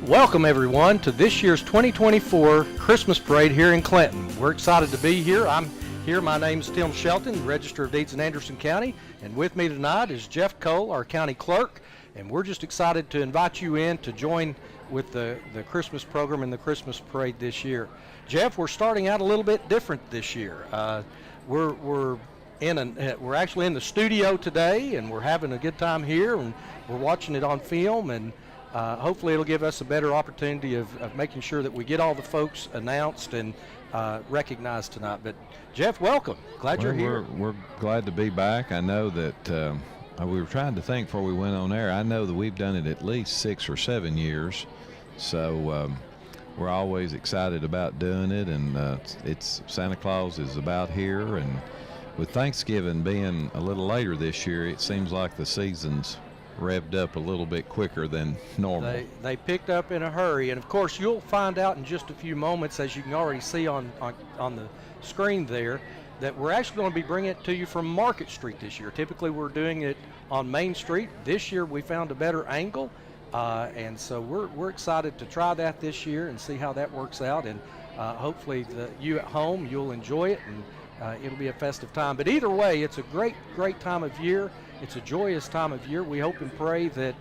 Welcome everyone to this year's 2024 Christmas Parade here in Clinton. We're excited to be here. I'm here. My name is Tim Shelton, Register of Deeds in Anderson County, and with me tonight is Jeff Cole, our county clerk, and we're just excited to invite you in to join with the Christmas program and the Christmas Parade this year. Jeff, we're starting out a little bit different this year. We're actually in the studio today, and we're having a good time here, and we're watching it on film, and hopefully it'll give us a better opportunity of making sure that we get all the folks announced and recognized tonight. But Jeff, welcome. Glad you're here. We're glad to be back. I know that we were trying to think before we went on air. I know that we've done it at least 6 or 7 years, so we're always excited about doing it. And it's Santa Claus is about here, and with Thanksgiving being a little later this year, it seems like the season's revved up a little bit quicker than normal. They picked up in a hurry, and of course you'll find out in just a few moments, as you can already see on the screen there, that we're actually going to be bringing it to you from Market Street this year. Typically we're doing it on Main Street. This year we found a better angle, and so we're excited to try that this year and see how that works out, and hopefully you at home, you'll enjoy it, and it'll be a festive time. But either way, it's a great time of year. It's a joyous time of year. We hope and pray that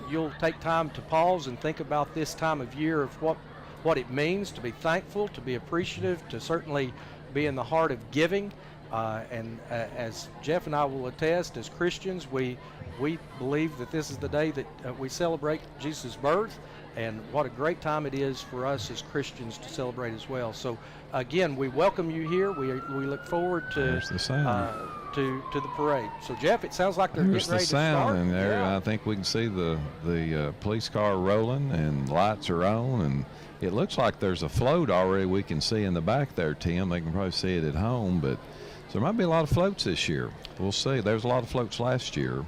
you'll take time to pause and think about this time of year of what it means to be thankful, to be appreciative, to certainly be in the heart of giving. And as Jeff and I will attest, as Christians, we believe that this is the day that we celebrate Jesus' birth, and what a great time it is for us as Christians to celebrate as well. So again, we welcome you here. We look forward to the parade. So Jeff, it sounds like they're getting ready to start. There's the sound in there. Yeah. I think we can see the police car rolling, and lights are on, and it looks like there's a float already we can see in the back there, Tim. They can probably see it at home, but so there might be a lot of floats this year. We'll see. There was a lot of floats last year.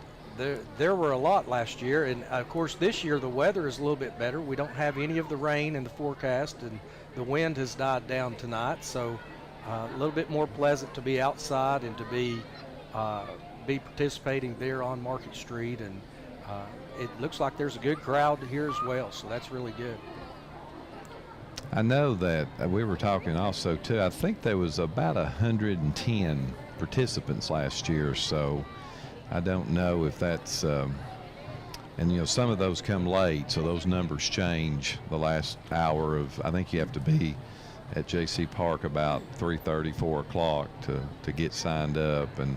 There were a lot last year, and of course this year the weather is a little bit better. We don't have any of the rain in the forecast, and the wind has died down tonight, so a little bit more pleasant to be outside and to be participating there on Market Street, and it looks like there's a good crowd here as well, so that's really good. I know that we were talking also too, I think there was about 110 participants last year, so I don't know if that's and you know, some of those come late, so those numbers change the last hour of, I think you have to be at J.C. Park about 3:30, 4 o'clock to get signed up. And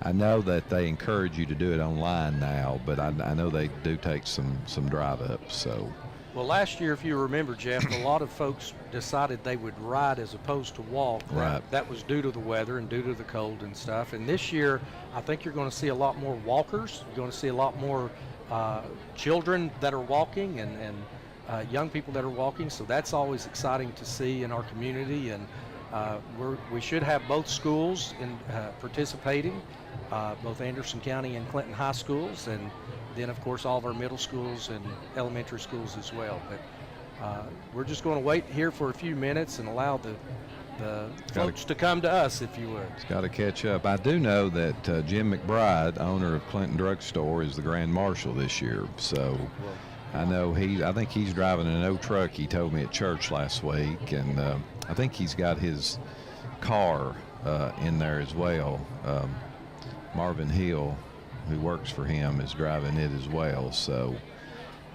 I know that they encourage you to do it online now, but I know they do take some drive up. So, well, last year, if you remember, Jeff, a lot of folks decided they would ride as opposed to walk. Right. That was due to the weather and due to the cold and stuff. And this year, I think you're going to see a lot more walkers. You're going to see a lot more children that are walking, and young people that are walking. So that's always exciting to see in our community. And we should have both schools participating, both Anderson County and Clinton High Schools, and then of course all of our middle schools and elementary schools as well. But we're just going to wait here for a few minutes and allow the folks to come to us, if you would. It's got to catch up. I do know that Jim McBride, owner of Clinton Drug Store, is the Grand Marshal this year. So I know I think he's driving an old truck, he told me at church last week, and I think he's got his car in there as well. Marvin Hill, who works for him, is driving it as well. So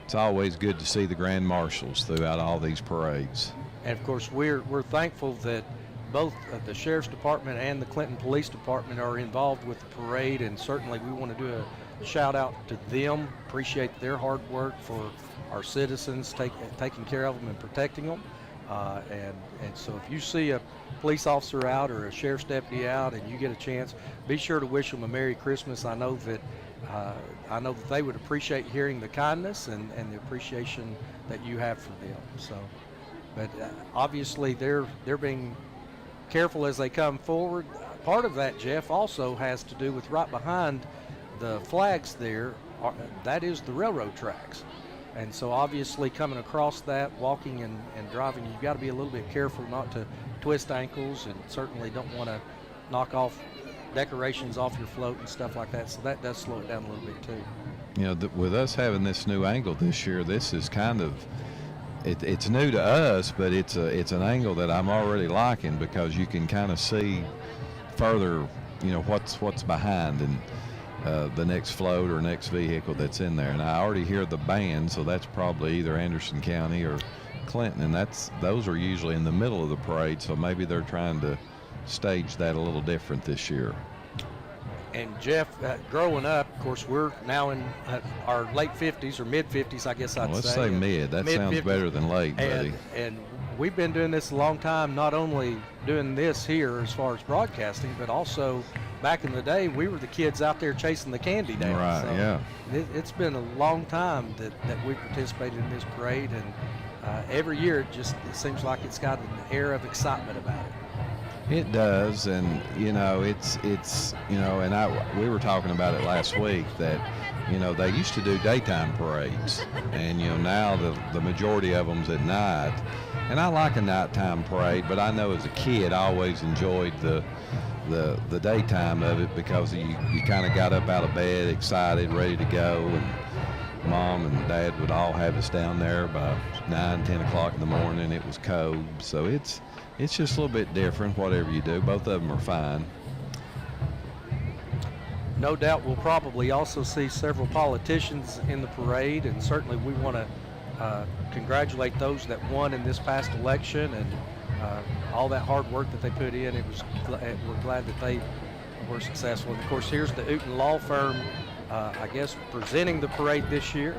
it's always good to see the Grand Marshals throughout all these parades. And of course we're thankful that both the Sheriff's Department and the Clinton Police Department are involved with the parade, and certainly we want to do a shout out to them, appreciate their hard work for our citizens, taking care of them and protecting them. And so if you see a police officer out or a sheriff's deputy out and you get a chance, be sure to wish them a Merry Christmas. I know that they would appreciate hearing the kindness and the appreciation that you have for them. So, but obviously they're being careful as they come forward. Part of that, Jeff, also has to do with right behind the flags there, that is the railroad tracks. And so obviously coming across that, walking and driving, you've got to be a little bit careful not to twist ankles, and certainly don't want to knock off decorations off your float and stuff like that. So that does slow it down a little bit too. You know, with us having this new angle this year, this is kind of it's new to us, but it's an angle that I'm already liking because you can kind of see further, what's behind and the next float or next vehicle that's in there. And I already hear the band, so that's probably either Anderson County or Clinton, and those are usually in the middle of the parade, so maybe they're trying to stage that a little different this year. And Jeff, growing up, of course, we're now in our late 50s or mid 50s, I guess I'd Let's say. say mid. That sounds better than late, buddy. And we've been doing this a long time, not only doing this here as far as broadcasting, but also back in the day, we were the kids out there chasing the candy down. Right, so yeah. It's been a long time that we participated in this parade, and every year it seems like it's got an air of excitement about it. It does, and we were talking about it last week that they used to do daytime parades, and now the majority of them's at night. And I like a nighttime parade, but I know as a kid I always enjoyed the daytime of it because you kind of got up out of bed excited, ready to go, and Mom and Dad would all have us down there by 9-10 o'clock in the morning. It was cold, so it's just a little bit different, whatever you do. Both of them are fine. No doubt we'll probably also see several politicians in the parade, and certainly we want to congratulate those that won in this past election and all that hard work that they put in. We're glad that they were successful. And of course, here's the Ooten Law Firm, I guess, presenting the parade this year.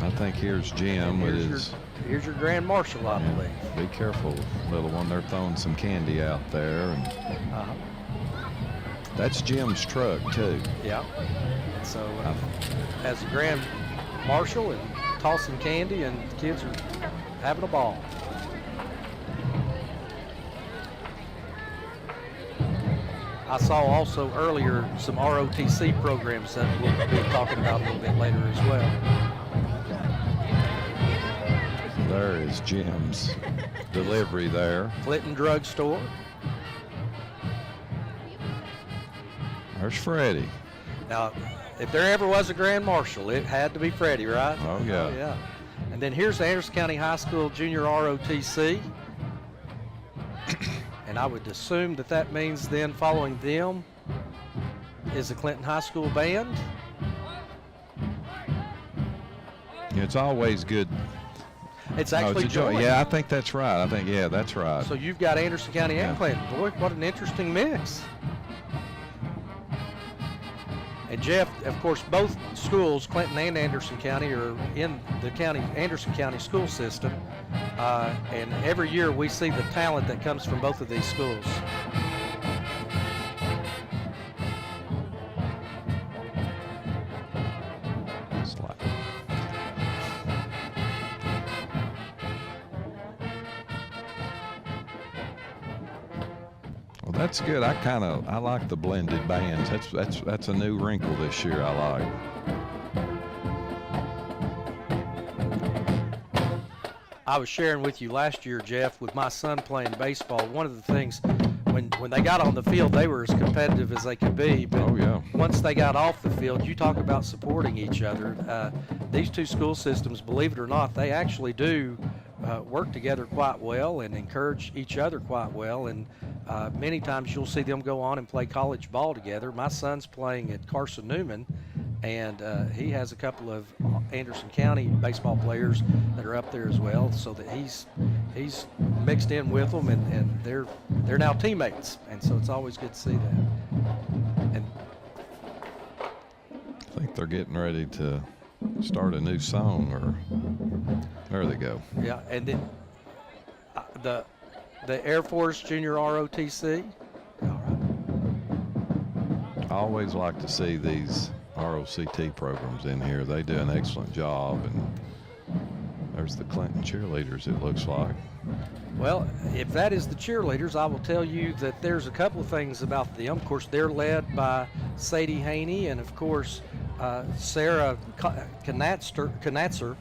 I think here's Jim with his... Here's your Grand Marshal, I believe. Be careful, little one. They're throwing some candy out there. And that's Jim's truck, too. Yeah. So as a Grand Marshal and tossing candy, and the kids are having a ball. I saw also earlier some ROTC programs that we'll be talking about a little bit later as well. There is Jim's delivery there. Clinton Drug Store. There's Freddie. Now, if there ever was a Grand Marshal, it had to be Freddie, right? Oh, yeah. Oh, yeah. And then here's the Anderson County High School Junior ROTC. And I would assume that means then following them is the Clinton High School Band. It's always good. It's actually joint. Yeah, I think that's right. That's right. So you've got Anderson County and Clinton. Boy, what an interesting mix. And Jeff, of course, both schools, Clinton and Anderson County, are in the Anderson County school system. And every year we see the talent that comes from both of these schools. Well, that's good. I like the blended bands. That's a new wrinkle this year I like. I was sharing with you last year, Jeff, with my son playing baseball. One of the things, when they got on the field, they were as competitive as they could be. But oh, yeah. Once they got off the field, you talk about supporting each other. These two school systems, believe it or not, they actually do work together quite well and encourage each other quite well. And many times you'll see them go on and play college ball together. My son's playing at Carson Newman, and he has a couple of Anderson County baseball players that are up there as well, so that he's mixed in with them, and they're now teammates, and so it's always good to see that. And I think they're getting ready to start a new song, or there they go. Yeah, and then the Air Force Junior ROTC. All right. I always like to see these ROCT programs in here. They do an excellent job, and there's the Clinton cheerleaders, it looks like. Well, if that is the cheerleaders, I will tell you that there's a couple of things about them. Of course, they're led by Sadie Haney and, of course, Sarah Knatzer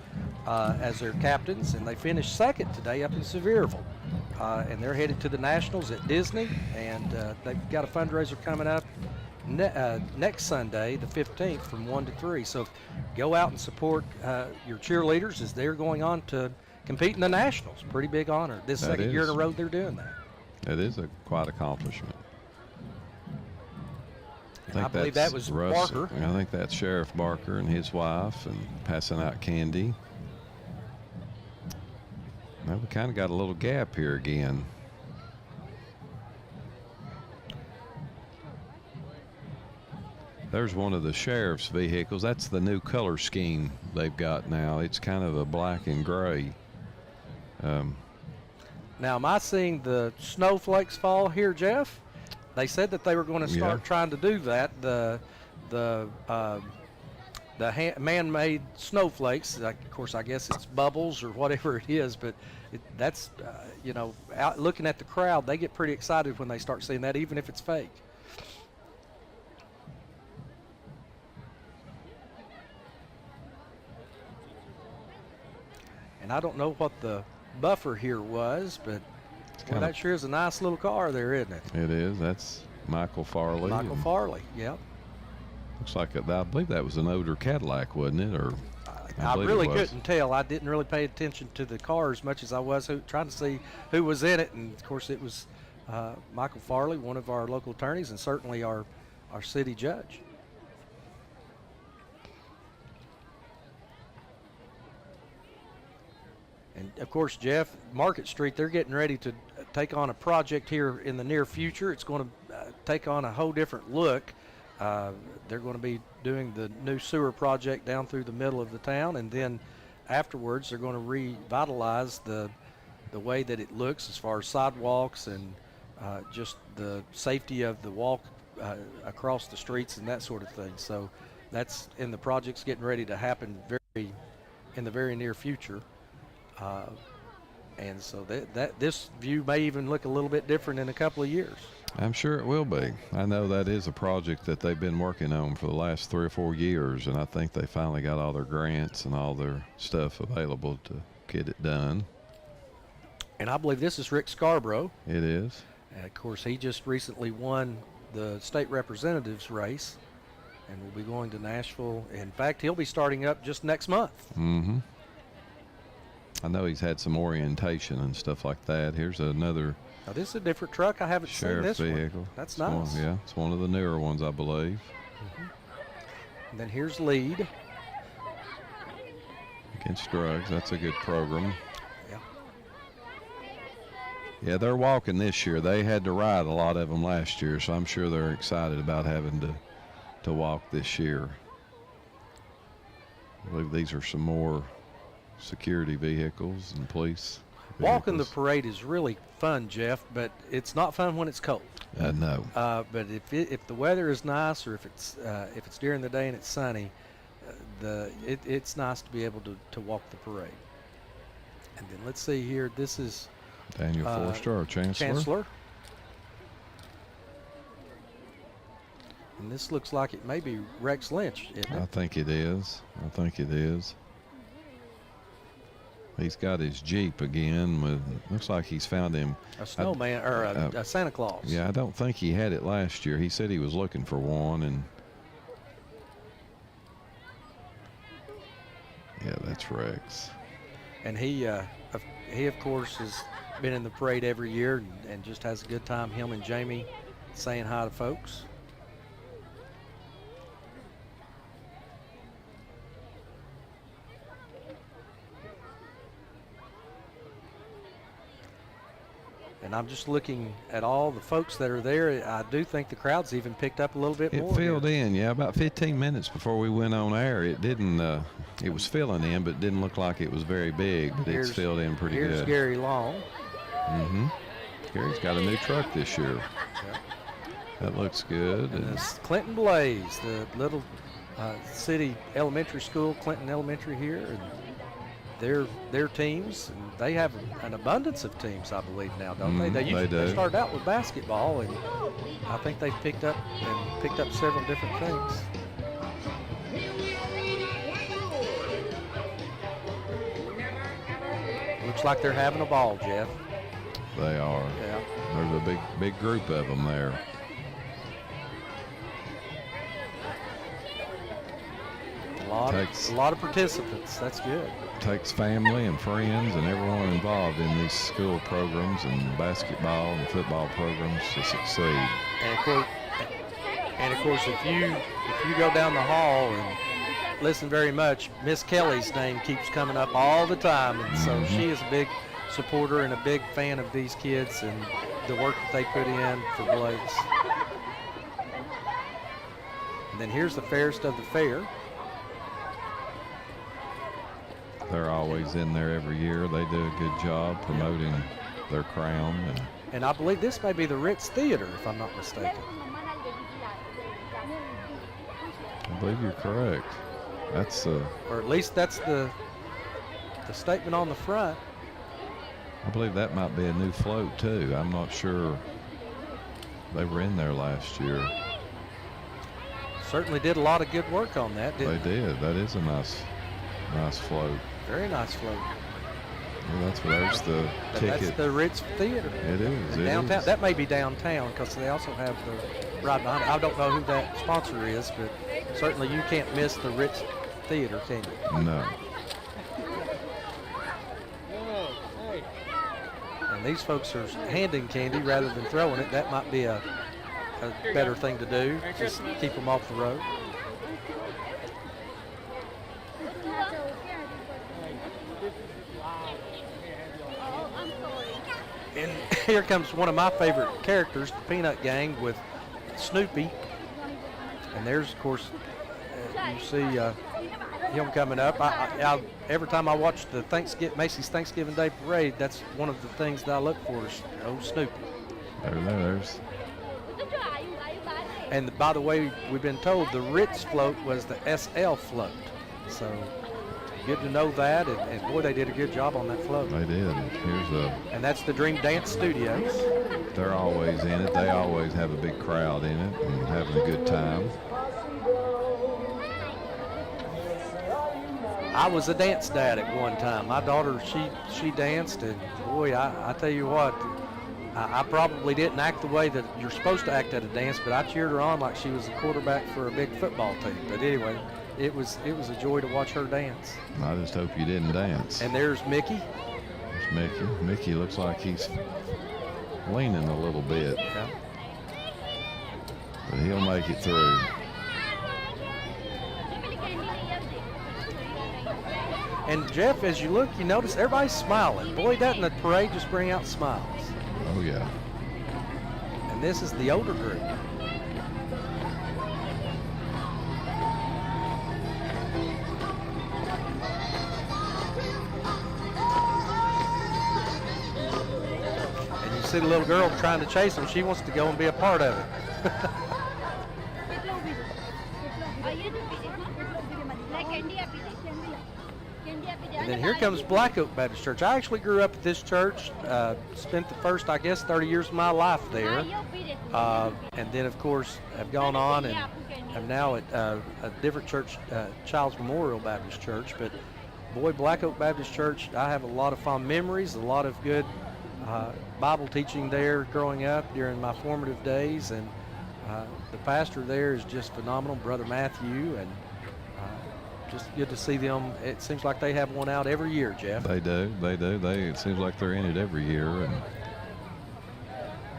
as their captains, and they finished second today up in Sevierville. And they're headed to the Nationals at Disney, and they've got a fundraiser coming up next Sunday, the 15th, from 1 to 3. So go out and support your cheerleaders as they're going on to compete in the Nationals. Pretty big honor. This That second year in is. a row they're doing that. It is a quite accomplishment. And I believe that was Russ, Barker. I think that's Sheriff Barker and his wife, and passing out candy. Well, we kind of got a little gap here again. There's one of the sheriff's vehicles. That's the new color scheme they've got now. It's kind of a black and gray. Now, am I seeing the snowflakes fall here, Jeff? They said that they were going to start trying to do that. The man-made snowflakes. Of course, I guess it's bubbles or whatever it is, but that's you know, out looking at the crowd, they get pretty excited when they start seeing that, even if it's fake. And I don't know what the buffer here was, but well, that sure is a nice little car there, isn't it? It is. That's Michael Farley. Michael Farley, yeah. Looks like I believe that was an older Cadillac, wasn't it? Or I really couldn't tell. I didn't really pay attention to the car as much as I was trying to see who was in it. And, of course, it was Michael Farley, one of our local attorneys, and certainly our city judge. And, of course, Jeff, Market Street, they're getting ready to take on a project here in the near future. It's going to take on a whole different look. They're going to be doing the new sewer project down through the middle of the town, and then afterwards they're going to revitalize the way that it looks as far as sidewalks and just the safety of the walk across the streets and that sort of thing. So that's in the project's getting ready to happen in the very near future. And so that this view may even look a little bit different in a couple of years. I'm sure it will be. I know that is a project that they've been working on for the last 3 or 4 years, and I think they finally got all their grants and all their stuff available to get it done. And I believe this is Rick Scarborough. It is. And of course, he just recently won the state representatives race and will be going to Nashville. In fact, he'll be starting up just next month. Mm-hmm. I know he's had some orientation and stuff like that. Here's another Now, this is a different truck. I haven't seen sheriff this vehicle. one. That's It's nice. Yeah, it's one of the newer ones, I believe. And then here's Lead. Against drugs. That's a good program. Yeah. Yeah, they're walking this year. They had to ride a lot of them last year, so I'm sure they're excited about having to walk this year. I believe these are some more security vehicles and police Walking the vehicles. parade is really fun, Jeff, but it's not fun when it's cold. No. But if the weather is nice, or if it's during the day and it's sunny, it's nice to be able to walk the parade. And then let's see here. This is Daniel Forster, our chancellor. And this looks like it may be Rex Lynch, isn't I it? think it is. He's got his Jeep again. Looks like he's found him. A snowman or a Santa Claus. Yeah, I don't think he had it last year. He said he was looking for one, and yeah, that's Rex. And he of course has been in the parade every year and just has a good time. Him and Jamie saying hi to folks. And I'm just looking at all the folks that are there. I do think the crowd's even picked up a little bit more. It filled in, yeah, about 15 minutes before we went on air. It didn't, it was filling in, but it didn't look like it was very big, but it's filled in pretty good. Here's Gary Long. Mm-hmm. Gary's got a new truck this year. Yep. That looks good. And it's Clinton Blaze, the little city elementary school, Clinton Elementary here, and their teams, and they have an abundance of teams, I believe now, don't they? They do. Started out with basketball, and I think they've picked up several different things. Looks like they're having a ball, Jeff. They are. Yeah. There's a big group of them there. Takes a lot of participants. That's good. takes family and friends and everyone involved in these school programs and basketball and football programs to succeed. And of course, if you go down the hall and listen very much, Miss Kelly's name keeps coming up all the time, and so she is a big supporter and a big fan of these kids and the work that they put in for Blaze. And then here's the fairest of the fair. They're always in there every year. They do a good job promoting their crown. And I believe this may be the Ritz Theater, if I'm not mistaken. I believe you're correct. That's or at least that's the statement on the front. I believe that might be a new float too. I'm not sure. They were in there last year. Certainly did a lot of good work on that, didn't they? They did. That is a nice float. Very nice float. Well, there's the ticket. That's the Ritz Theater. It is. Downtown. That may be downtown because they also have the right behind it. I don't know who that sponsor is, but certainly you can't miss the Ritz Theater, can you? No. And these folks are handing candy rather than throwing it. That might be a better thing to do. Just keep them off the road. And here comes one of my favorite characters, the Peanut Gang, with Snoopy. And there's, of course, you see him coming up. Every time I watch the Macy's Thanksgiving Day Parade, that's one of the things that I look for is old Snoopy. There's. And by the way, we've been told the Ritz float was the SL float. So good to know that, and boy, they did a good job on that float. They did. And that's the Dream Dance Studios. They're always in it. They always have a big crowd in it and having a good time. I was a dance dad at one time. My daughter, she danced, and boy, I tell you what, I probably didn't act the way that you're supposed to act at a dance, but I cheered her on like she was a quarterback for a big football team. But anyway, it was a joy to watch her dance. I just hope you didn't dance. And there's Mickey. There's Mickey. Mickey looks like he's leaning a little bit. Yeah. But he'll make it through. And Jeff, as you look, you notice everybody's smiling. Boy, doesn't the parade just bring out smiles? Oh, yeah. And this is the older group. And you see the little girl trying to chase him. She wants to go and be a part of it. And then here comes Black Oak Baptist Church. I actually grew up at this church, spent the first, 30 years of my life there. And then, of course, have gone on and am now at a different church, Child's Memorial Baptist Church. But, boy, Black Oak Baptist Church, I have a lot of fond memories, a lot of good Bible teaching there growing up during my formative days. And the pastor there is just phenomenal, Brother Matthew, and just good to see them. It seems like they have one out every year, Jeff. They do. It seems like they're in it every year, and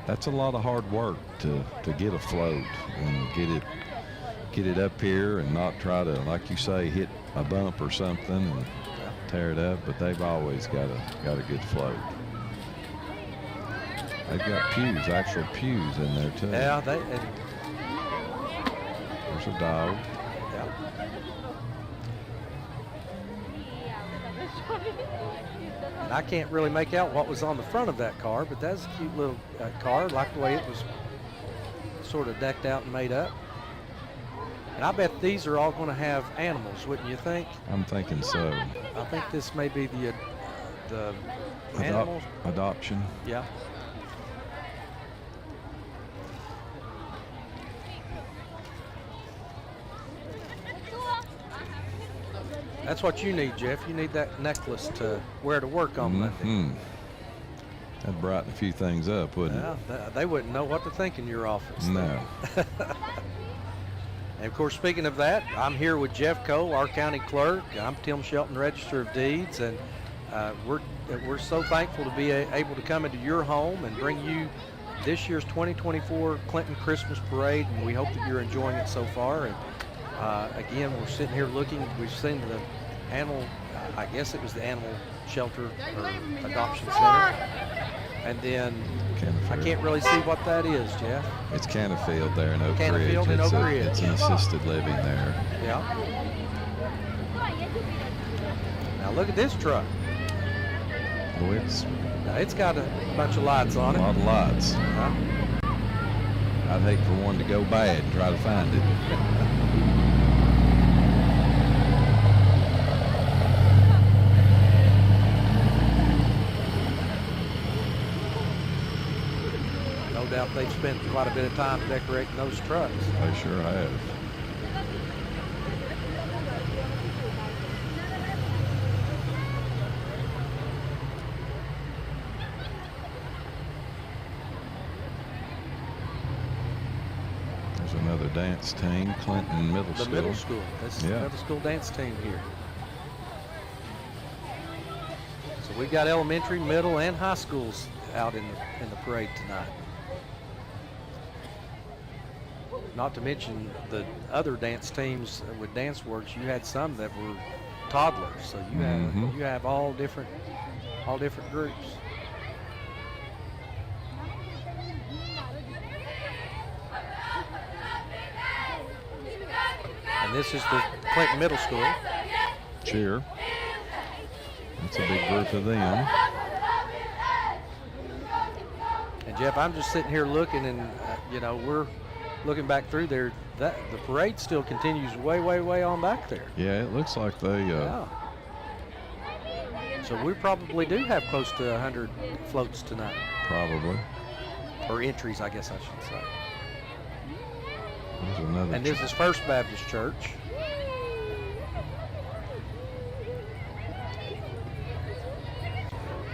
that's a lot of hard work to get a float and get it up here and not try to, like you say, hit a bump or something and tear it up. But they've always got a good float. They've got actual pews in there too. Yeah, there's a dog. And I can't really make out what was on the front of that car, but that's a cute little car. I like the way it was sort of decked out and made up. And I bet these are all going to have animals, wouldn't you think? I'm thinking so. I think this may be the animal adoption. Yeah. That's what you need, Jeff. You need that necklace to wear to work on Monday. That'd brighten a few things up, wouldn't it? They wouldn't know what to think in your office. No. And of course, speaking of that, I'm here with Jeff Cole, our county clerk. I'm Tim Shelton, Register of Deeds, and we're so thankful to be able to come into your home and bring you this year's 2024 Clinton Christmas Parade, and we hope that you're enjoying it so far. And again, we're sitting here looking. We've seen the animal, I guess it was the animal shelter or adoption center, and then I can't really see what that is, Jeff. It's Canterfield there in Oak Ridge. Canterfield in Oak Ridge. It's an assisted living there. Yeah. Now look at this truck. Oh, Now it's got a bunch of lights on a it. lot of lights. Yeah. I'd hate for one to go bad and try to find it. No doubt they've spent quite a bit of time decorating those trucks. They sure have. There's another dance team, Clinton Middle The School. middle school. This is the middle school dance team here. So we've got elementary, middle, and high schools out in the parade tonight. Not to mention the other dance teams with Dance Works. You had some that were toddlers, so you have all different groups. And this is the Clinton Middle School. Cheer. That's a big group of them. And Jeff, I'm just sitting here looking, and we're looking back through there. The parade still continues way on back there. Yeah, it looks like they. Yeah. So we probably do have close to 100 floats tonight, Probably. or entries, I guess I should say. There's another. And this is First Baptist Church.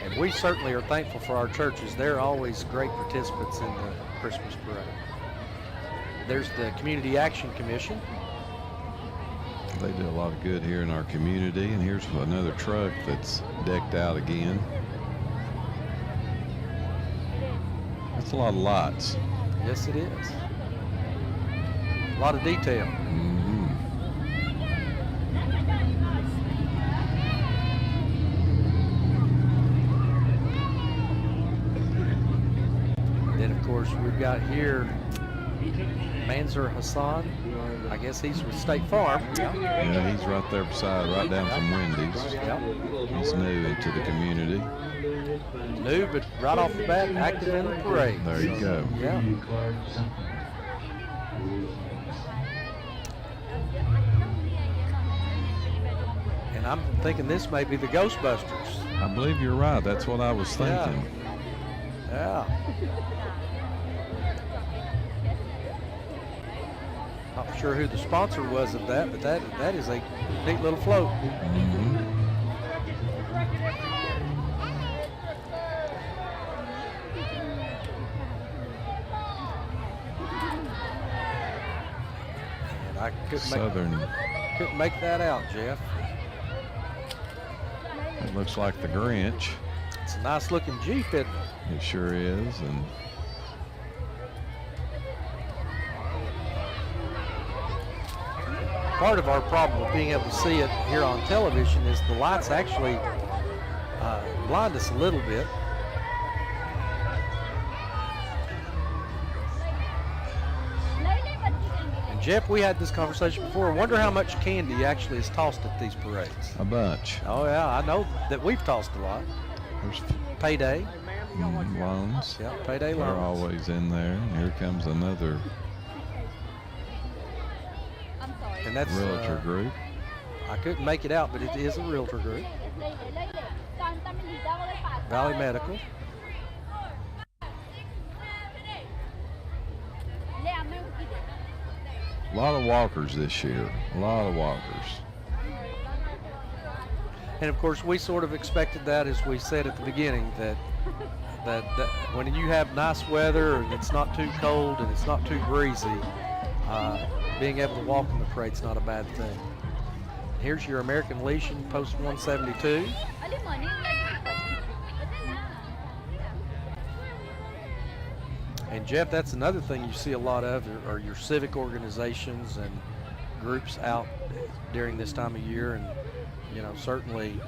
And we certainly are thankful for our churches. They're always great participants in the Christmas parade. There's the Community Action Commission. They do a lot of good here in our community, and here's another truck that's decked out again. That's a lot of lights. Yes, it is. A lot of detail. Mm-hmm. Then, of course, we've got here Manzur Hassan. I guess he's with State Farm. Yeah, he's right there beside, right down from Wendy's. Yep. He's new into the community. New, but right off the bat, active in the parade. There you go. Yeah. And I'm thinking this may be the Ghostbusters. I believe you're right. That's what I was thinking. Yeah. Not sure who the sponsor was of that, but that is a neat little float. Mm-hmm. And I couldn't make that out, Jeff. It looks like the Grinch. It's a nice looking Jeep, isn't it? It sure is. And part of our problem with being able to see it here on television is the lights actually blind us a little bit. And Jeff, we had this conversation before. I wonder how much candy actually is tossed at these parades. a bunch. Oh yeah, I know that we've tossed a lot. There's Payday. loans. Yeah, payday They're loans. always in there. And here comes another And that's realtor group. I couldn't make it out, but it is a realtor group. Valley Medical. A lot of walkers this year. A lot of walkers. And of course, we sort of expected that, as we said at the beginning, that when you have nice weather and it's not too cold and it's not too breezy, being able to walk in the parade's not a bad thing. Here's your American Legion Post 172. And Jeff, that's another thing you see a lot of are your civic organizations and groups out during this time of year, and certainly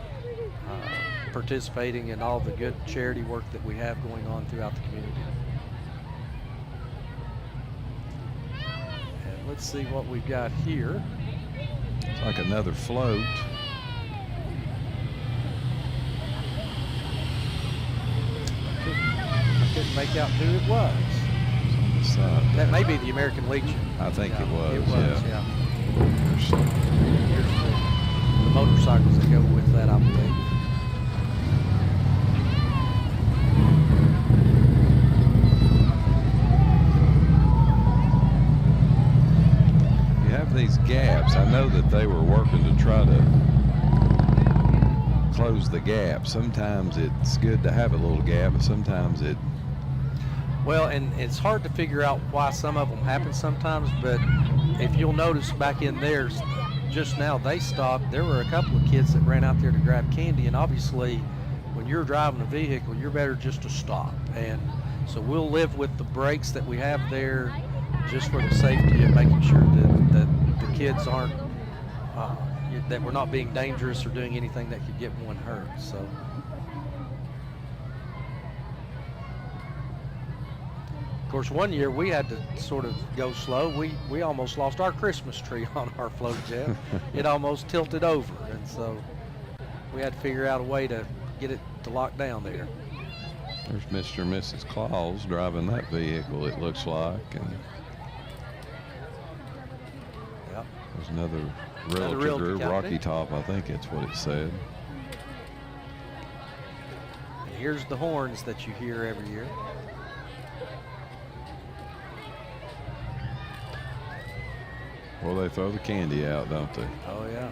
participating in all the good charity work that we have going on throughout the community. And let's see what we've got here. It's like another float. I couldn't make out who it was. On the side. That may be the American Legion. I think it was. It was, yeah. There's Here's the motorcycles that go with that, I believe. You have these gaps. I know that they were working to try to close the gap. Sometimes it's good to have a little gap, but sometimes it. Well, and it's hard to figure out why some of them happen sometimes, but if you'll notice back in there just now, they stopped. There were a couple of kids that ran out there to grab candy, and obviously when you're driving a vehicle, you're better just to stop. And so we'll live with the brakes that we have there just for the safety of making sure that the kids aren't, that we're not being dangerous or doing anything that could get one hurt. So. Of course, one year we had to sort of go slow. We almost lost our Christmas tree on our float, Jeff. It almost tilted over, and so we had to figure out a way to get it to lock down there. There's Mr. and Mrs. Claus driving that vehicle, it looks like. And yep. There's another Realty realtor group, company. Rocky Top, I think that's what it said. And here's the horns that you hear every year. Well, they throw the candy out, don't they? Oh, yeah.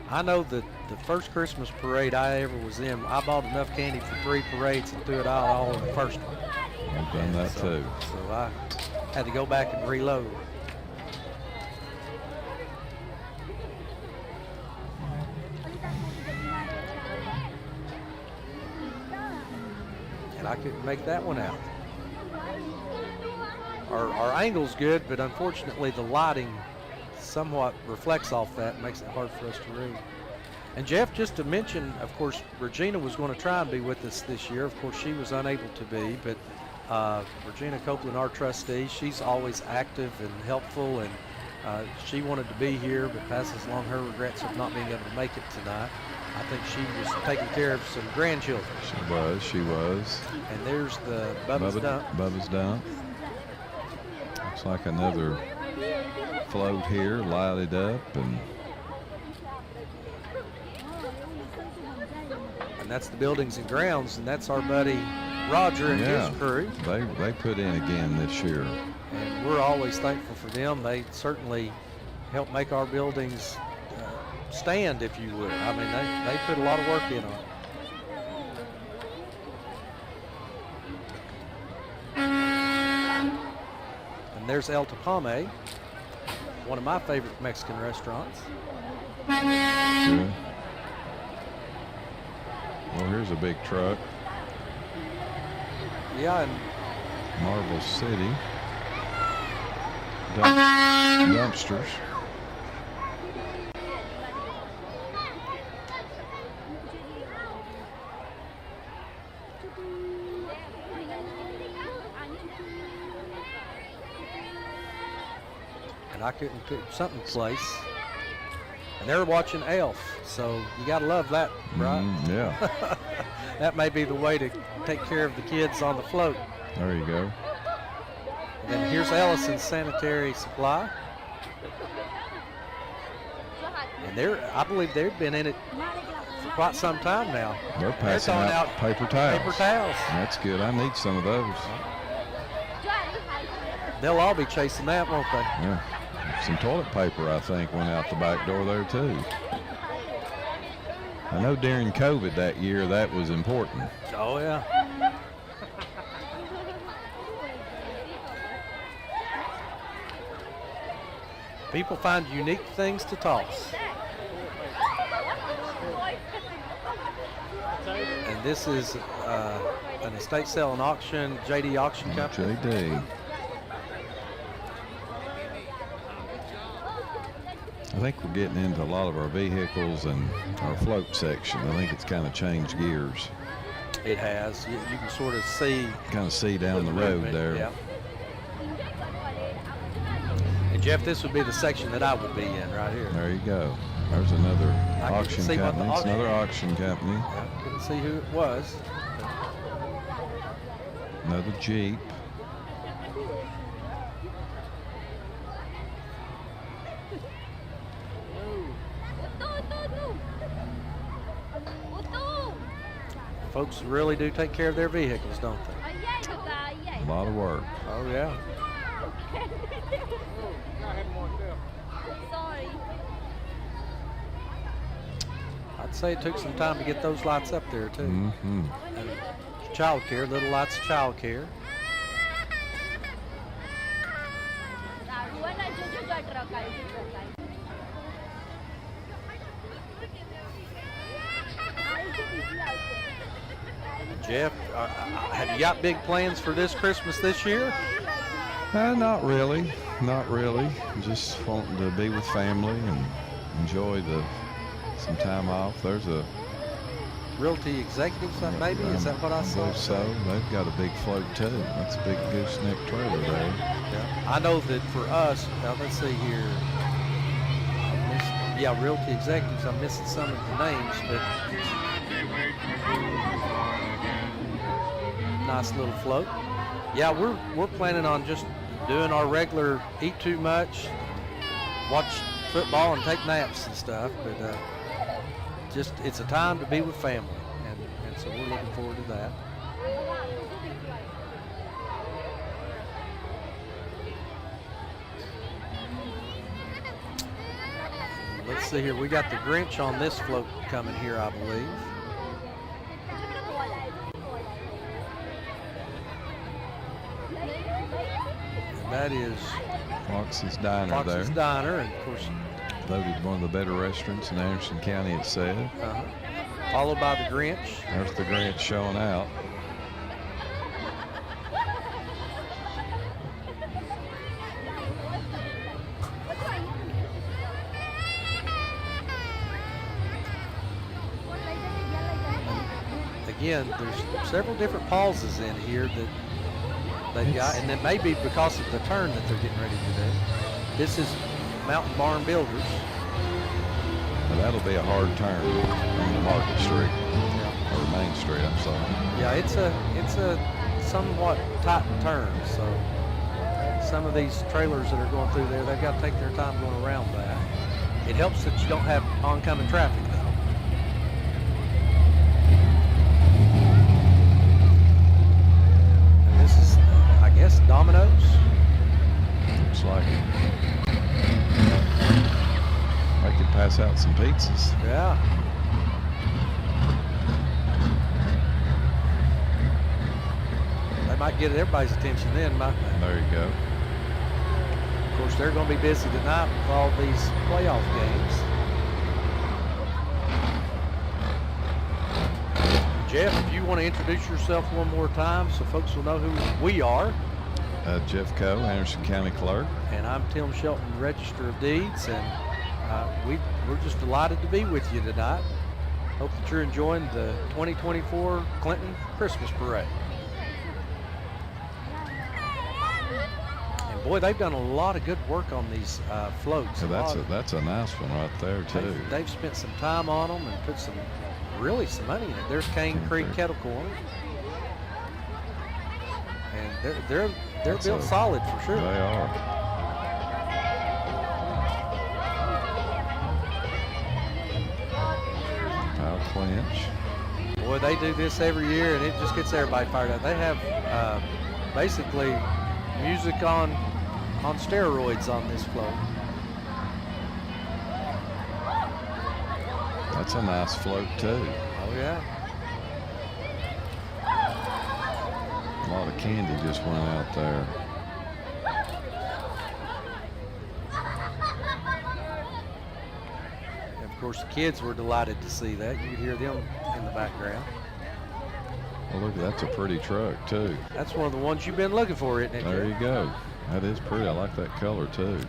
I know that the first Christmas parade I ever was in, I bought enough candy for 3 parades and threw it out all in the first one. I've done that too. So I had to go back and reload. And I couldn't make that one out. Our angle's good, but unfortunately the lighting somewhat reflects off that, makes it hard for us to read. And Jeff, just to mention, of course, Regina was going to try and be with us this year. Of course, she was unable to be, but Regina Copeland, our trustee, she's always active and helpful, and she wanted to be here, but passes along her regrets of not being able to make it tonight. I think she was taking care of some grandchildren. She was. And there's the Bubba's Dump. Bubba's Dump. Looks like another float here, lighted up, and that's the Buildings and Grounds, and that's our buddy Roger and his crew. They put in again this year. And we're always thankful for them. They certainly help make our buildings stand, if you would. I mean, they put a lot of work in on it. And there's El Tapame, one of my favorite Mexican restaurants. Yeah. Well, here's a big truck. Yeah, and Marble City. Dumpsters. and I couldn't put something in place. And they're watching Elf, so you got to love that, right? Yeah. That may be the way to take care of the kids on the float. There you go. And then here's Ellison Sanitary Supply. And I believe they've been in it for quite some time now. They're passing throwing out paper towels. Paper towels. That's good. I need some of those. They'll all be chasing that, won't they? Yeah. Some toilet paper, I think, went out the back door there, too. I know during COVID that year that was important. Oh, yeah. People find unique things to toss. And this is an estate sale and auction, JD Auction Company. JD. I think we're getting into a lot of our vehicles and our float section. I think it's kind of changed gears. It has. You can sort of see. Kind of see down the road movement, there. Yeah. And Jeff, this would be the section that I would be in right here. There you go. There's another can auction see what the company. It's auction- another auction company. Yeah, couldn't see who it was. Another Jeep. Folks really do take care of their vehicles, don't they? A lot of work. Oh, yeah. I'd say it took some time to get those lights up there, too. Mm-hmm. Child care, little lights of child care. Jeff, have you got big plans for this Christmas this year? Not really. Not really. Just wanting to be with family and enjoy some time off. There's a Realty Executives, maybe? Is that what I saw? believe so. They've got a big float too. That's a big gooseneck trailer there. Yeah. I know that for us, let's see here. Yeah, Realty Executives, I'm missing some of the names, but nice little float. Yeah, we're planning on just doing our regular eat too much, watch football and take naps and stuff, but just it's a time to be with family, and so we're looking forward to that. Let's see here. We got the Grinch on this float coming here, I believe. And that is Fox's Diner Fox's there. Diner, and of course, Voted one of the better restaurants in Anderson County, it said. followed by the Grinch. There's the Grinch showing out. Again, there's several different pauses in here that they've got, and it may be because of the turn that they're getting ready to do. This is Mountain Barn Builders. But that'll be a hard turn on Market Street, or Main Street, I'm sorry. Yeah, it's a somewhat tight turn, so some of these trailers that are going through there, they've got to take their time going around that. It helps that you don't have oncoming traffic, though. And this is, I guess, Domino's. Looks like it. I could pass out some pizzas. Yeah. They might get everybody's attention then, mightn't they? There you go. Of course, they're going to be busy tonight with all these playoff games. Jeff, if you want to introduce yourself one more time so folks will know who we are. Jeff Coe, Anderson County Clerk. And I'm Tim Shelton, Register of Deeds, and we're just delighted to be with you tonight. Hope that you're enjoying the 2024 Clinton Christmas Parade. And boy, they've done a lot of good work on these floats. So that's a nice one right there too. They've spent some time on them and put some money in it. There's Cane Creek Kettle Corn, and they're built solid for sure. They are. Kyle Clinch. Boy, they do this every year, and it just gets everybody fired up. They have basically music on steroids on this float. That's a nice float too. Oh yeah. A lot of candy just went out there. course, the kids were delighted to see that. You could hear them in the background. Well, look, that's a pretty truck, too. That's one of the ones you've been looking for, isn't it? There Jeff? you go. That is pretty. I like that color, too.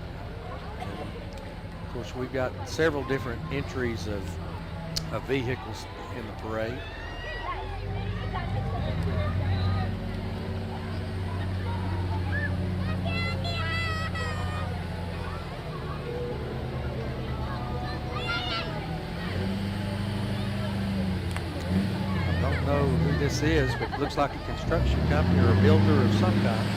Of course, we've got several different entries of vehicles in the parade. I don't know who this is, but it looks like a construction company or a builder of some kind.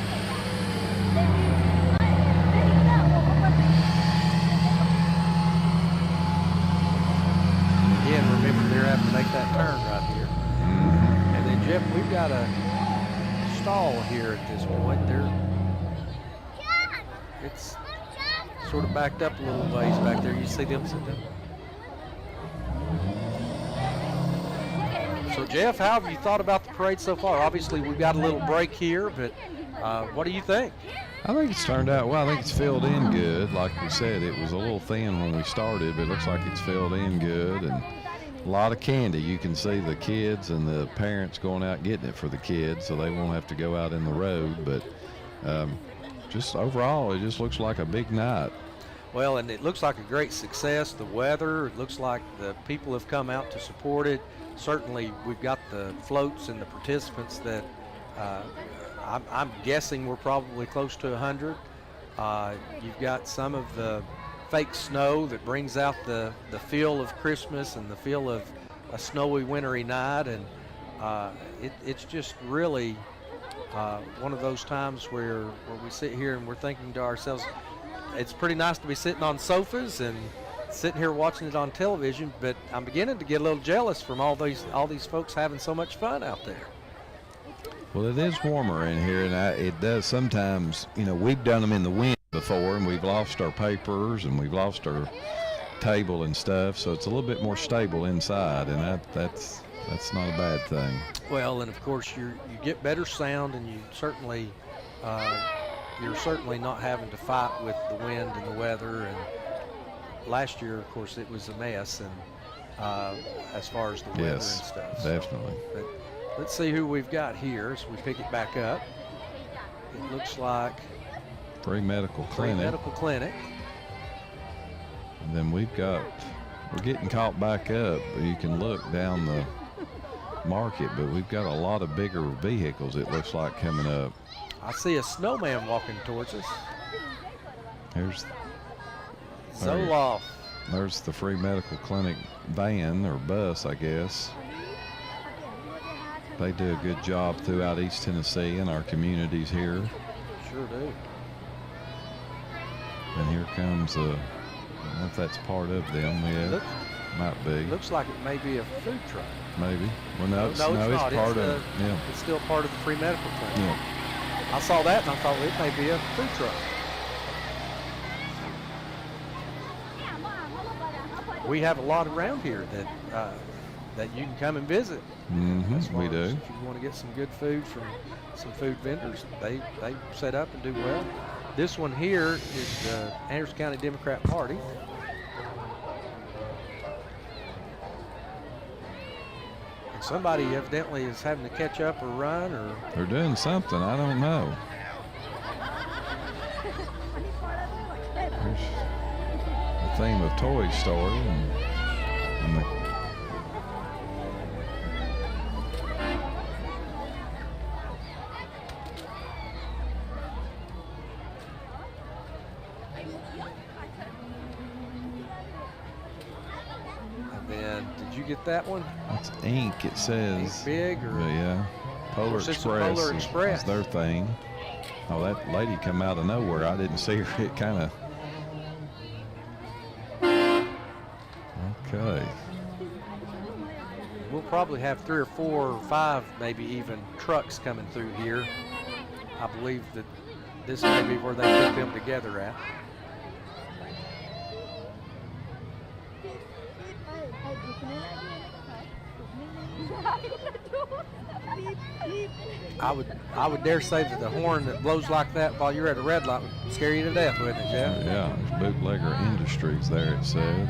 Again, remember they're having to make that turn right here. And then Jeff, we've got a stall here at this point. It's sort of backed up a little ways back there. You see them sit down. So Jeff, how have you thought about the parade so far? Obviously, we've got a little break here, but what do you think? I think it's turned out well. I think it's filled in good. Like we said, it was a little thin when we started, but it looks like it's filled in good. And a lot of candy. You can see the kids and the parents going out getting it for the kids, so they won't have to go out in the road. But just overall, it just looks like a big night. Well, and it looks like a great success. The weather, it looks like the people have come out to support it. Certainly, we've got the floats and the participants that I'm guessing we're probably close to 100. You've got some of the fake snow that brings out the feel of Christmas and the feel of a snowy, wintry night. And it's just really one of those times where we sit here and we're thinking to ourselves, it's pretty nice to be sitting on sofas and sitting here watching it on television, but I'm beginning to get a little jealous from all these folks having so much fun out there. Well, it is warmer in here, and it does sometimes, we've done them in the wind before, and we've lost our papers and we've lost our table and stuff, so it's a little bit more stable inside, and that's not a bad thing. Well, and of course you get better sound, and you're certainly not having to fight with the wind and the weather. And last year, of course, it was a mess, and as far as the weather and stuff. Definitely. But let's see who we've got here as we pick it back up. It looks like Free Medical Clinic. Free Medical Clinic. And then we're getting caught back up. You can look down the market, but we've got a lot of bigger vehicles, it looks like, coming up. I see a snowman walking towards us. There's Zoloft. There's the Free Medical Clinic van or bus, I guess. They do a good job throughout East Tennessee and our communities here. Sure do. And here comes I don't know if that's part of them yet. Might be. Looks like it may be a food truck. Maybe. Well, no, it's not. part of yeah. It's still part of the Free Medical Clinic. Yeah. I saw that and I thought it may be a food truck. We have a lot around here that you can come and visit. Mm-hmm, we do. If you want to get some good food from some food vendors, they set up and do well. This one here is the Anderson County Democrat Party. And somebody evidently is having to catch up or run, or they're doing something. I don't know. There's the theme of Toy Story and the get that one? That's ink, it says. Ink big or? Yeah. Polar Express is their thing. Oh, that lady come out of nowhere. I didn't see her. It kind of. Okay. We'll probably have 3 or 4 or 5, maybe even trucks coming through here. I believe that this may be where they put them together at. I would dare say that the horn that blows like that while you're at a red light would scare you to death, wouldn't it, Jeff? Yeah, there's Bootlegger Industries there, it said.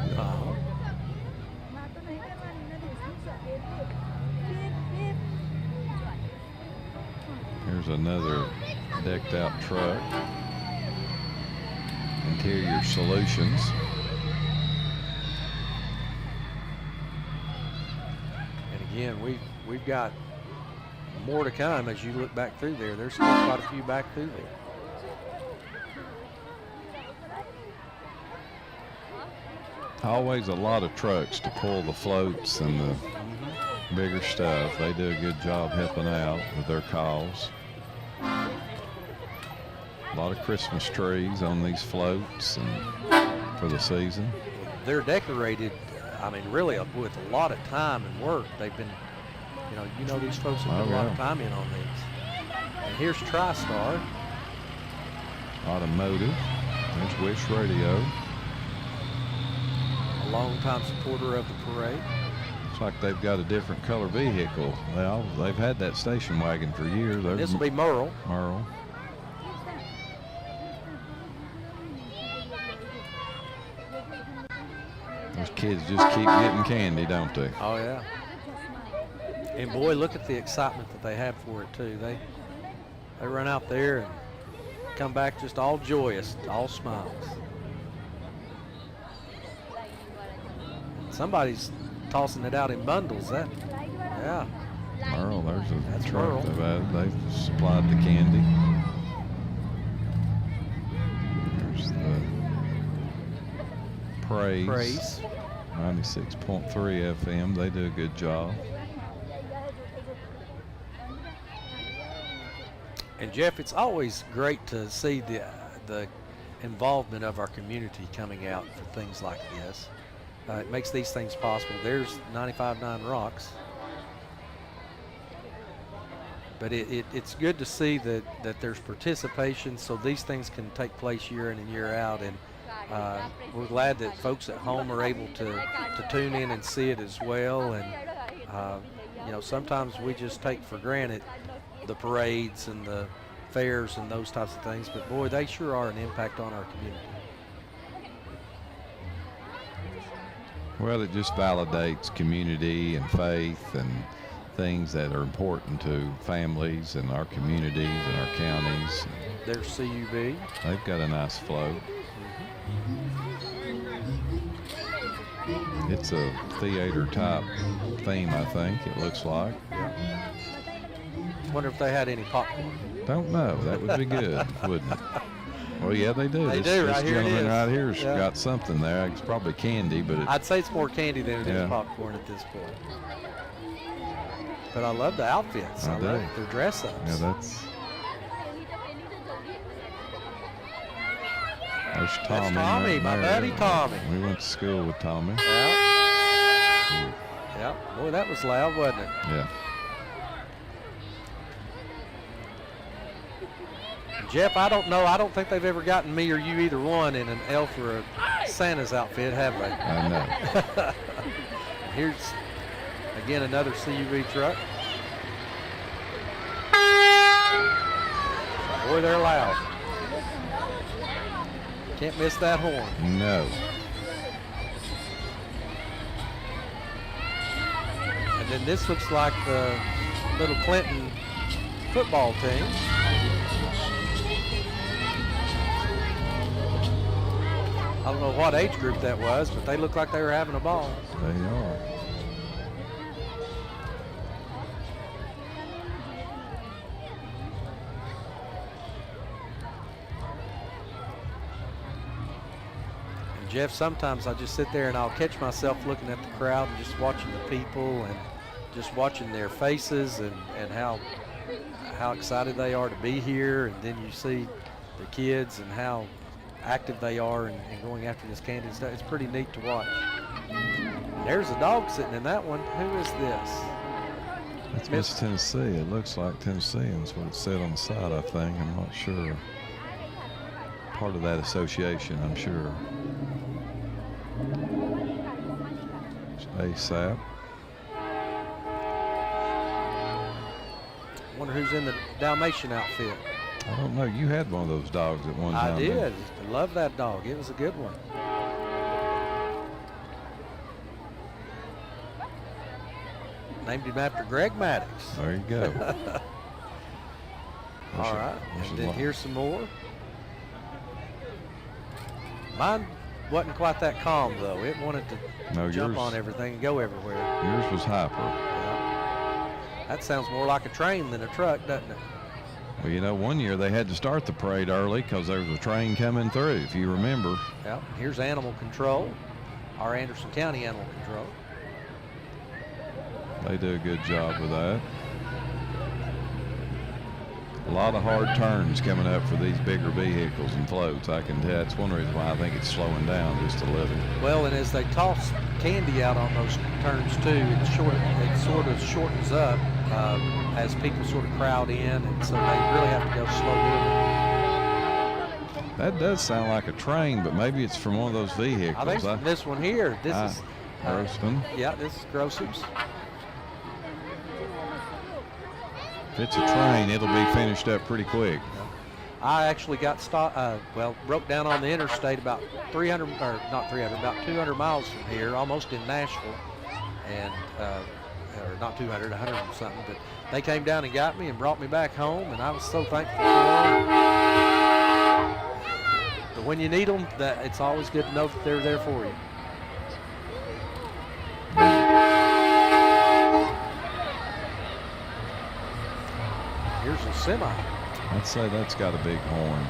There's another decked out truck. Interior Solutions. And again, we've got more to come as you look back through there. There's still quite a few back through there. Always a lot of trucks to pull the floats and the bigger stuff. They do a good job helping out with their calls. A lot of Christmas trees on these floats and for the season. They're decorated, I mean, really with a lot of time and work. They've been, you know these folks have put a lot of time in on these. And here's TriStar. Automotive. There's Wish Radio. A longtime supporter of the parade. Looks like they've got a different color vehicle. They've had that station wagon for years. This will be Merle. Merle. Those kids just keep getting candy, don't they? Oh, yeah. And boy, look at the excitement that they have for it too. They run out there and come back just all joyous, all smiles. Somebody's tossing it out in bundles. Yeah. Merle, that's a truck Merle. they've supplied the candy. There's the Praise. 96.3 FM. They do a good job. And Jeff, it's always great to see the involvement of our community coming out for things like this. It makes these things possible. There's 95.9 Rocks. But it's good to see that there's participation so these things can take place year in and year out. And we're glad that folks at home are able to tune in and see it as well. And, sometimes we just take for granted the parades and the fairs and those types of things. But, boy, they sure are an impact on our community. Well, it just validates community and faith and things that are important to families and our communities and our counties. There's CUV. They've got a nice float. It's a theater type theme, I think, it looks like. Yeah. Wonder if they had any popcorn. Don't know. That would be good, wouldn't it? Well, yeah, they do. They this do. Right here it gentleman is. right here's Yeah. got something there. It's probably candy, but I'd say it's more candy than it is Yeah. popcorn at this point. But I love the outfits. I do. love their dress-ups. yeah, that's. There's Tommy. Tommy, right my there. buddy Tommy. We went to school with Tommy. Yeah. Yeah. Boy, that was loud, wasn't it? Yeah. Jeff, I don't know. I don't think they've ever gotten me or you either one in an elf or a Santa's outfit, have they? I know. Here's, again, another CUV truck. Boy, they're loud. Can't miss that horn. No. And then this looks like the Little Clinton football team. I don't know what age group that was, but they look like they were having a ball. They are. And Jeff, sometimes I just sit there and I'll catch myself looking at the crowd and just watching the people and just watching their faces and how excited they are to be here. And then you see the kids and how active they are and going after this candy stuff. It's pretty neat to watch. There's a dog sitting in that one. Who is this? That's Miss Tennessee. It looks like Tennesseans, what it said on the side, I think. I'm not sure. Part of that association, I'm sure. It's ASAP. Wonder who's in the Dalmatian outfit. I don't know. You had one of those dogs at one time. I did. I love that dog. It was a good one. Named him after Greg Maddox. There you go. All right, and then here's some more. Mine wasn't quite that calm, though. It wanted to jump on everything and go everywhere. Yours was hyper. Yeah. That sounds more like a train than a truck, doesn't it? Well, you know, one year they had to start the parade early because there was a train coming through, if you remember. Yeah, here's Animal Control, our Anderson County Animal Control. They do a good job with that. A lot of hard turns coming up for these bigger vehicles and floats. I can tell. That's one reason why I think it's slowing down just a little. Well, and as they toss candy out on those turns too, it sort of shortens up as people sort of crowd in, and so they really have to go slow moving. That does sound like a train, but maybe it's from one of those vehicles. I think it's from this one here. This is Grossman. Yeah, this is Grossman's. If it's a train, it'll be finished up pretty quick. I actually got broke down on the interstate about 200 miles from here, almost in Nashville, and or not 200, 100 and something. But they came down and got me and brought me back home, and I was so thankful for them. But when you need them, it's always good to know that they're there for you. Here's a semi. I'd say that's got a big horn.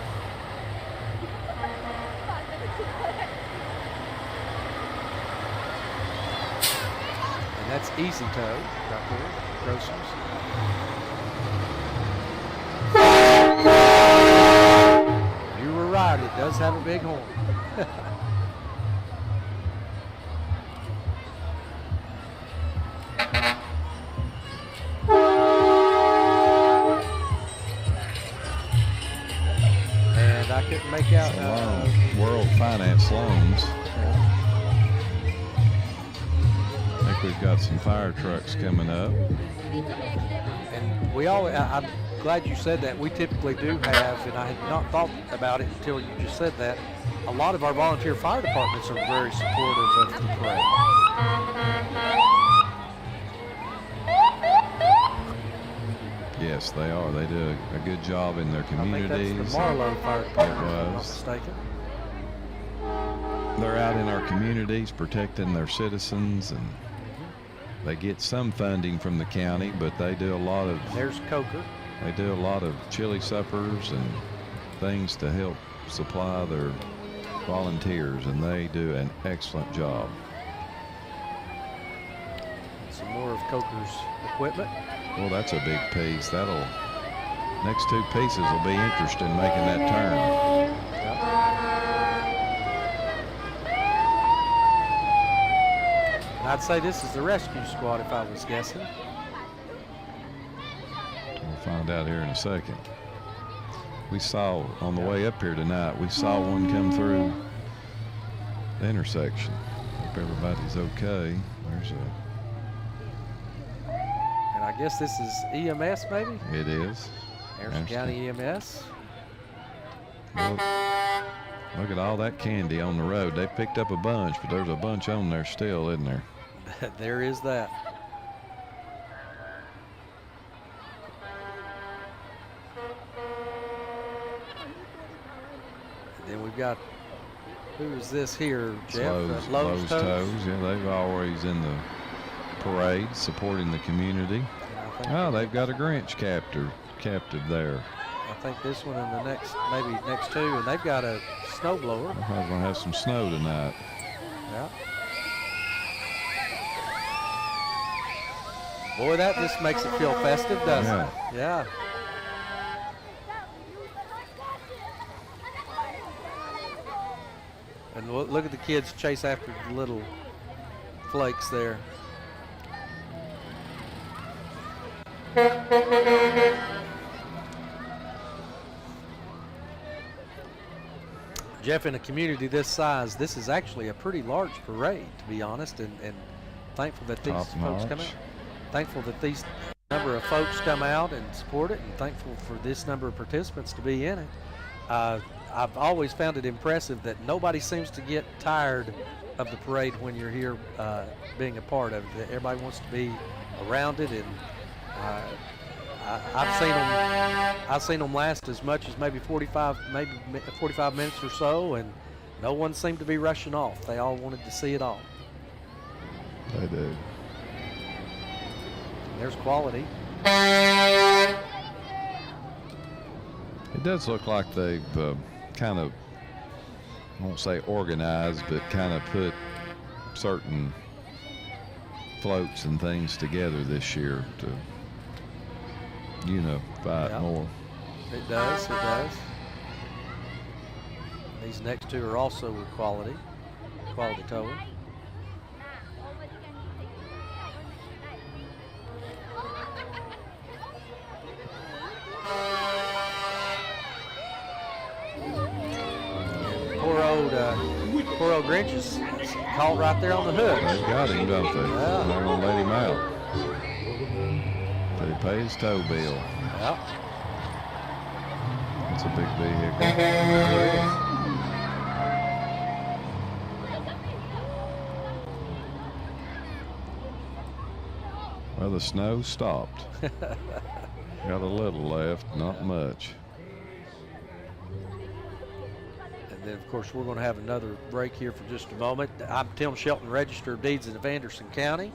And that's Easy Tow right there, Groceries. You were right, it does have a big horn. I couldn't make out. World Finance Loans. I think we've got some fire trucks coming up. And I'm glad you said that. We typically do have, and I had not thought about it until you just said that, a lot of our volunteer fire departments are very supportive of the parade. Yes, they are. They do a good job in their communities. I think that's the Marlowe Fire Department, if I'm not mistaken. They're out in our communities protecting their citizens, and they get some funding from the county, but they do a lot of... There's Coker. They do a lot of chili suppers and things to help supply their volunteers, and they do an excellent job. Some more of Coker's equipment. Well, that's a big piece. Next two pieces will be interesting making that turn. Yep. And I'd say this is the rescue squad if I was guessing. We'll find out here in a second. We saw on the way up here tonight, we saw one come through the intersection. Hope everybody's okay. There's a... And I guess this is EMS, maybe? It is. Anderson County EMS. Look at all that candy on the road. They picked up a bunch, but there's a bunch on there still, isn't there? There is that. And then we've got, who is this here, Jeff? Lowe's Tows. Yeah, they've always in the parade supporting the community. Oh, they've got a Grinch captive there. I think this one and the next, maybe next two, and they've got a snow blower. We're going to have some snow tonight. Yeah. Boy, that just makes it feel festive, doesn't it? Yeah. And look at the kids chase after the little flakes there. Jeff, in a community this size, this is actually a pretty large parade, to be honest, and thankful that these folks come out. Thankful that these number of folks come out and support it, and thankful for this number of participants to be in it. I've always found it impressive that nobody seems to get tired of the parade when you're here being a part of it. Everybody wants to be around it, and I've seen them last as much as maybe 45 minutes or so, and no one seemed to be rushing off. They all wanted to see it all. They do. There's quality. It does look like they've kind of, I won't say organized, but kind of put certain floats and things together this year to unify it more. It does. It does. These next two are also with quality towing. Poor old Grinch is caught right there on the hook. They got him, don't they? Yeah. They're going to let him out. They pay his tow bill. Yeah. It's a big vehicle. Well, the snow stopped. Got a little left, not much. And then, of course, we're going to have another break here for just a moment. I'm Tim Shelton, Register of Deeds of Anderson County.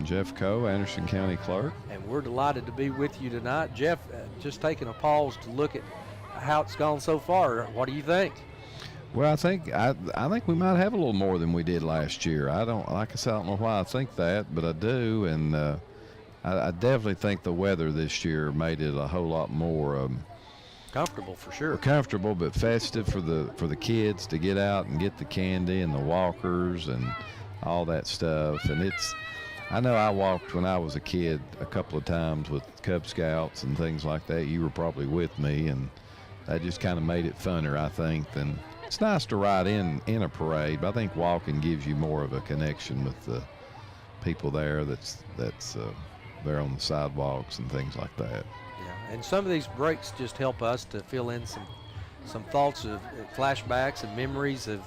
Jeff Coe, Anderson County Clerk. And we're delighted to be with you tonight. Jeff, just taking a pause to look at how it's gone so far. What do you think? Well, I think we might have a little more than we did last year. Like I said, I don't know why I think that, but I do, and I definitely think the weather this year made it a whole lot more comfortable for sure. Comfortable, but festive for the kids to get out and get the candy and the walkers and all that stuff. And I know I walked when I was a kid a couple of times with Cub Scouts and things like that. You were probably with me, and that just kind of made it funner, I think, than. It's nice to ride in a parade, but I think walking gives you more of a connection with the people there that's there on the sidewalks and things like that. Yeah, and some of these breaks just help us to fill in some thoughts of flashbacks and memories of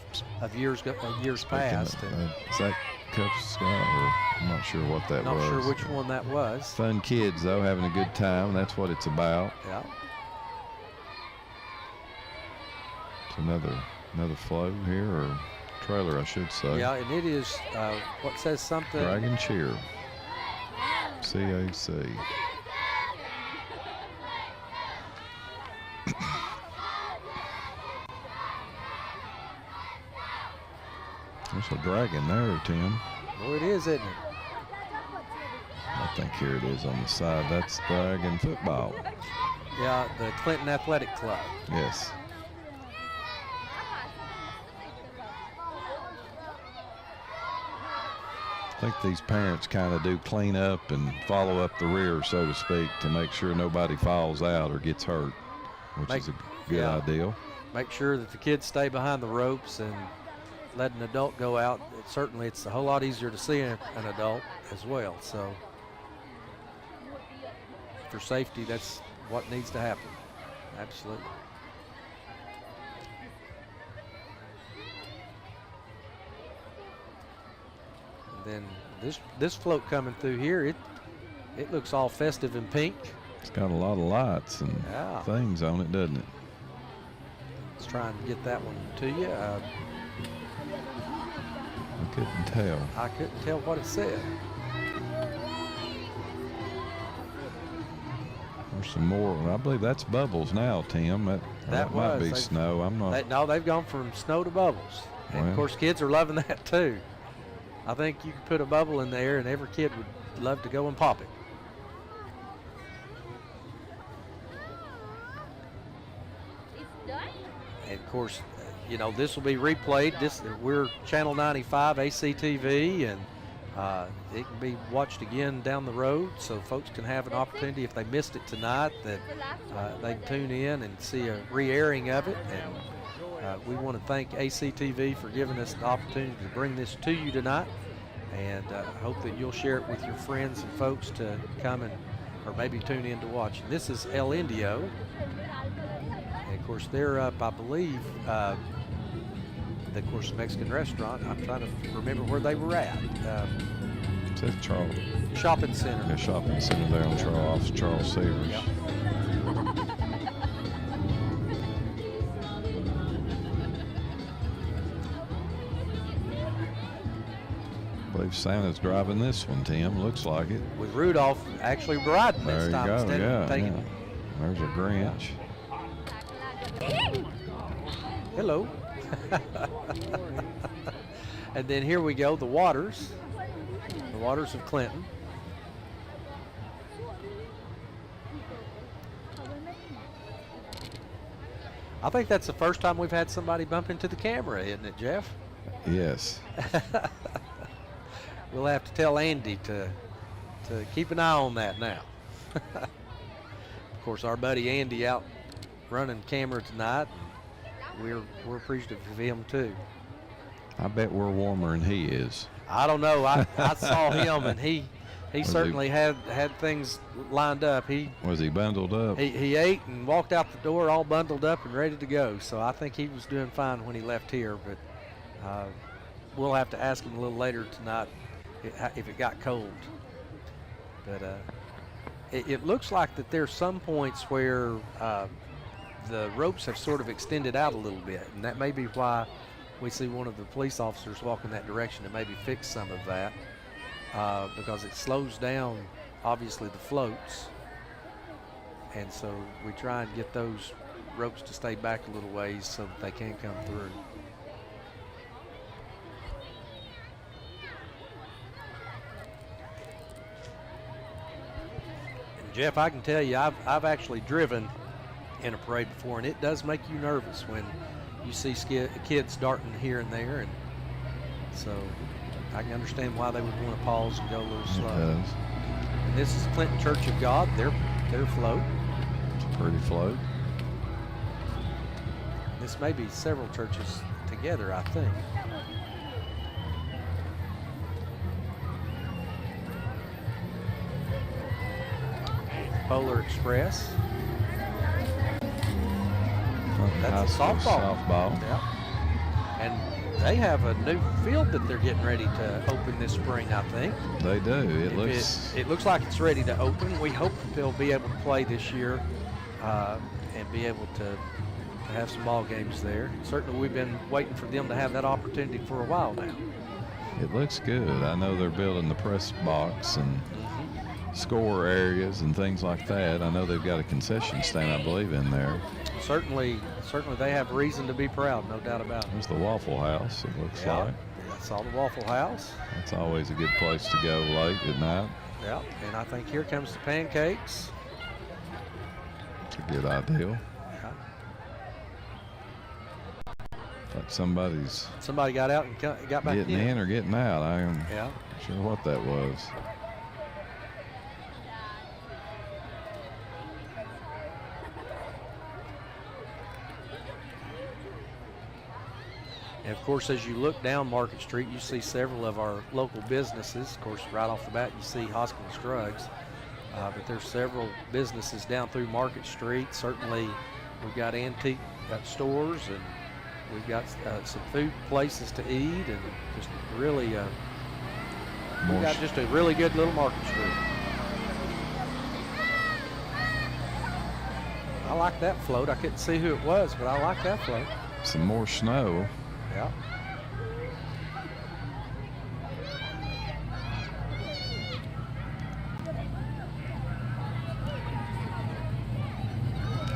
years past. Is that Cub Scout, or I'm not sure what that was. Not sure which one that was. Fun kids, though, having a good time. That's what it's about. Yeah. It's another float here, or trailer, I should say. Yeah, and it is what says something. Dragon Cheer. CAC. There's a dragon there, Tim. Oh, it is, isn't it? I think here it is on the side. That's Dragon Football. Yeah, the Clinton Athletic Club. Yes. I think these parents kind of do clean up and follow up the rear, so to speak, to make sure nobody falls out or gets hurt, which is a good idea. Make sure that the kids stay behind the ropes and let an adult go out. It's a whole lot easier to see an adult as well. So for safety, that's what needs to happen. Absolutely. And then this float coming through here, it looks all festive and pink. It's got a lot of lights and things on it, doesn't it? Let's try and get that one to you. I couldn't tell. I couldn't tell what it said. There's some more. I believe that's bubbles now, Tim. That might be snow. I'm not. No, they've gone from snow to bubbles. And of course, kids are loving that too. I think you could put a bubble in there and every kid would love to go and pop it. And of course, this will be replayed. We're Channel 95 ACTV, and it can be watched again down the road, so folks can have an opportunity if they missed it tonight that they can tune in and see a re-airing of it. And we want to thank ACTV for giving us the opportunity to bring this to you tonight, and hope that you'll share it with your friends and folks to come or maybe tune in to watch. And this is El Indio. And of course, they're up, I believe, of course, the Mexican restaurant. I'm trying to remember where they were at. It says Charles. Shopping center. Yeah, shopping center there on Charles Severs. Yep. I believe Santa's driving this one, Tim. Looks like it. With Rudolph actually riding There this you time go. instead Yeah, of taking. yeah. There's a Grinch. Hello. And then here we go, the Waters of Clinton. I think that's the first time we've had somebody bump into the camera, isn't it, Jeff? Yes. We'll have to tell Andy to keep an eye on that now. Of course, our buddy Andy out running camera tonight. We're appreciative of him too. I bet we're warmer than he is. I don't know. I saw him, and he certainly had things lined up. Was he bundled up? He ate and walked out the door all bundled up and ready to go. So I think he was doing fine when he left here. But we'll have to ask him a little later tonight if it got cold. But it looks like that there's some points where the ropes have sort of extended out a little bit, and that may be why we see one of the police officers walking that direction to maybe fix some of that, because it slows down, obviously, the floats. And so we try and get those ropes to stay back a little ways so that they can come through. And Jeff, I can tell you, I've actually driven in a parade before, and it does make you nervous when you see kids darting here and there, and so I can understand why they would want to pause and go a little slow. It does. And this is Clinton Church of God, their float. It's a pretty float. This may be several churches together, I think. Polar Express. That's a softball. Yeah. And they have a new field that they're getting ready to open this spring, I think. They do. It looks like it's ready to open. We hope that they'll be able to play this year and be able to have some ball games there. Certainly we've been waiting for them to have that opportunity for a while now. It looks good. I know they're building the press box and score areas and things like that. I know they've got a concession stand, I believe, in there. Certainly they have reason to be proud, no doubt about it. There's the Waffle House, it looks like. I saw the Waffle House. That's always a good place to go late at night. Yeah, and I think here comes the pancakes. It's a good idea. Yeah. Like somebody got out and got back getting in or getting out. I am not sure what that was. And of course, as you look down Market Street, you see several of our local businesses. Of course, right off the bat, you see Hoskins Drugs. But there's several businesses down through Market Street. Certainly, we've got antique stores, and we've got some food places to eat, and just really, we've got just a really good little Market Street. I like that float. I couldn't see who it was, but I like that float. Some more snow. Yeah.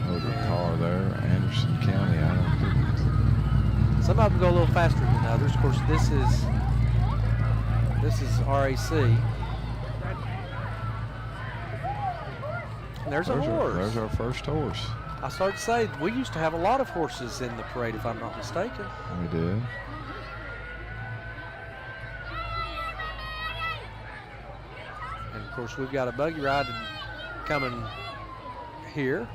Over car there, Anderson County. I don't think some of them go a little faster than others. Of course, this is RAC. And there's a horse. There's our first horse. I started to say, we used to have a lot of horses in the parade, if I'm not mistaken. We did. And of course, we've got a buggy ride coming here.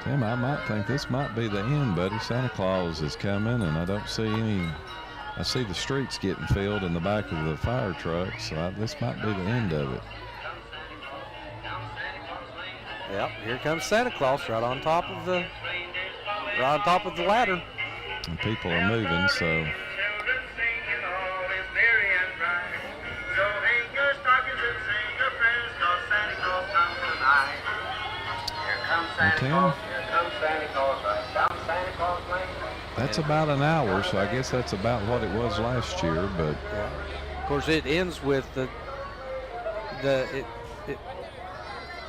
Tim, I might think this might be the end, buddy. Santa Claus is coming, and I don't see any. I see the streets getting filled in the back of the fire truck, so this might be the end of it. Yep, here comes Santa Claus right on top of the ladder. And people are moving, so Tim? Here comes Santa Claus, right down Santa Claus Lane. That's about an hour, so I guess that's about what it was last year. But Yeah. Of course, it ends with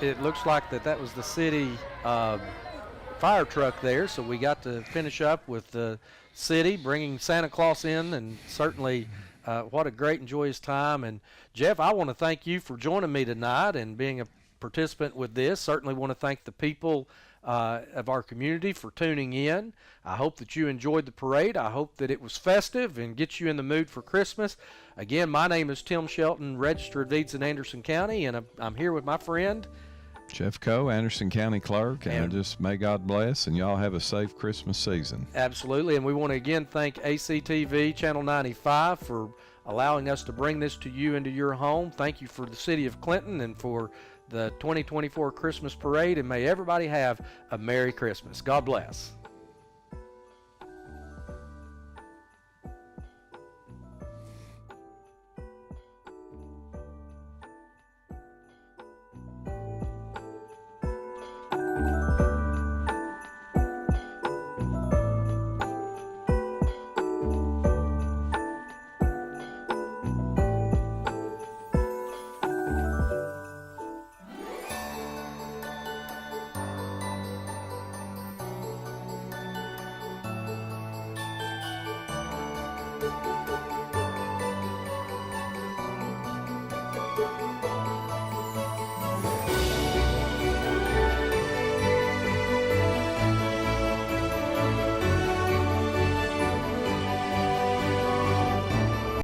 it looks like that was the city fire truck there, so we got to finish up with the city bringing Santa Claus in, and certainly what a great and joyous time. And Jeff, I want to thank you for joining me tonight and being a participant with this. Certainly want to thank the people of our community for tuning in. I hope that you enjoyed the parade. I hope that it was festive and gets you in the mood for Christmas. Again, my name is Tim Shelton, Register of Deeds in Anderson County, and I'm here with my friend Jeff Coe, Anderson County Clerk, and just may God bless, and y'all have a safe Christmas season. Absolutely, and we want to again thank ACTV Channel 95 for allowing us to bring this to you into your home. Thank you for the City of Clinton and for the 2024 Christmas Parade, and may everybody have a Merry Christmas. God bless.